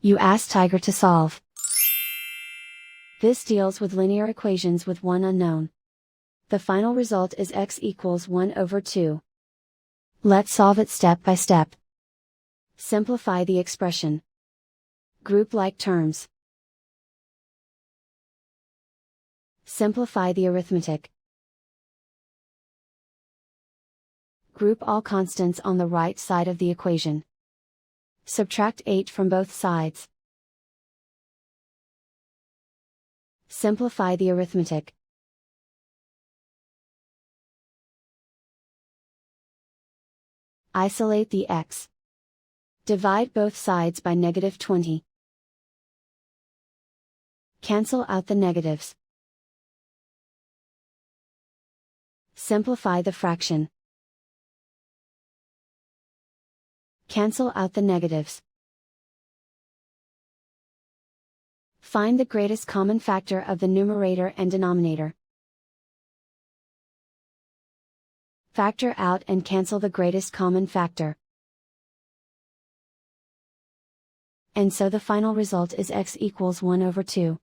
You ask Tiger to solve. This deals with linear equations with one unknown. The final result is x equals 1 over 2. Let's solve it step by step. Simplify the expression. Group like terms. Simplify the arithmetic. Group all constants on the right side of the equation. Subtract 8 from both sides. Simplify the arithmetic. Isolate the x. Divide both sides by -20. Cancel out the negatives. Simplify the fraction. Cancel out the negatives. Find the greatest common factor of the numerator and denominator. Factor out and cancel the greatest common factor. And so the final result is x equals 1 over 2.